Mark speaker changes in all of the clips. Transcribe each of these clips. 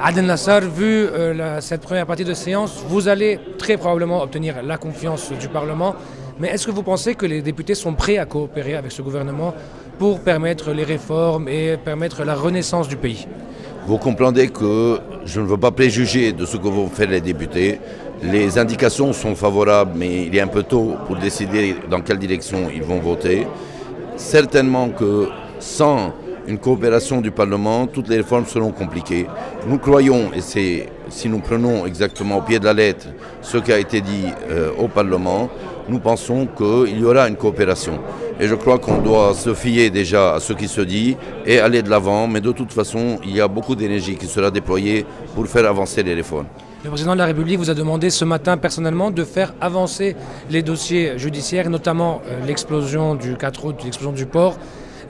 Speaker 1: Adel Nassar, vu cette première partie de séance, vous allez très probablement obtenir la confiance du Parlement. Mais est-ce que vous pensez que les députés sont prêts à coopérer avec ce gouvernement pour permettre les réformes et permettre la renaissance du pays?
Speaker 2: Vous comprendrez que je ne veux pas préjuger de ce que vont faire les députés. Les indications sont favorables, mais il est un peu tôt pour décider dans quelle direction ils vont voter. Certainement que sans une coopération du Parlement, toutes les réformes seront compliquées. Nous croyons, et c'est si nous prenons exactement au pied de la lettre ce qui a été dit au Parlement, nous pensons qu'il y aura une coopération. Et je crois qu'on doit se fier déjà à ce qui se dit et aller de l'avant, mais de toute façon, il y a beaucoup d'énergie qui sera déployée pour faire avancer les réformes.
Speaker 1: Le président de la République vous a demandé ce matin personnellement de faire avancer les dossiers judiciaires, notamment l'explosion du 4 août, l'explosion du port.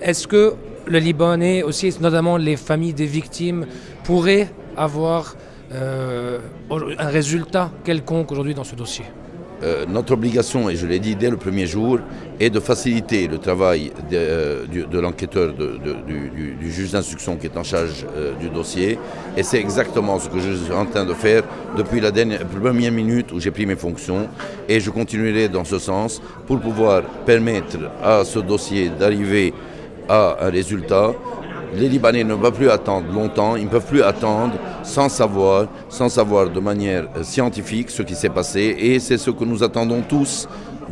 Speaker 1: Est-ce que le Libanais, aussi notamment les familles des victimes, pourraient avoir un résultat quelconque aujourd'hui dans ce dossier?
Speaker 2: Notre obligation, et je l'ai dit dès le premier jour, est de faciliter le travail de l'enquêteur, du juge d'instruction qui est en charge du dossier. Et c'est exactement ce que je suis en train de faire depuis la première minute où j'ai pris mes fonctions. Et je continuerai dans ce sens pour pouvoir permettre à ce dossier d'arriver à un résultat. Les Libanais ne peuvent plus attendre longtemps, ils ne peuvent plus attendre sans savoir de manière scientifique ce qui s'est passé. Et c'est ce que nous attendons tous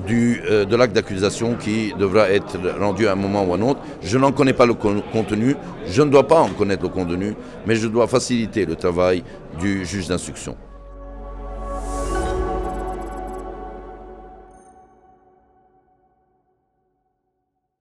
Speaker 2: de l'acte d'accusation qui devra être rendu à un moment ou à un autre. Je n'en connais pas le contenu, je ne dois pas en connaître le contenu, mais je dois faciliter le travail du juge d'instruction.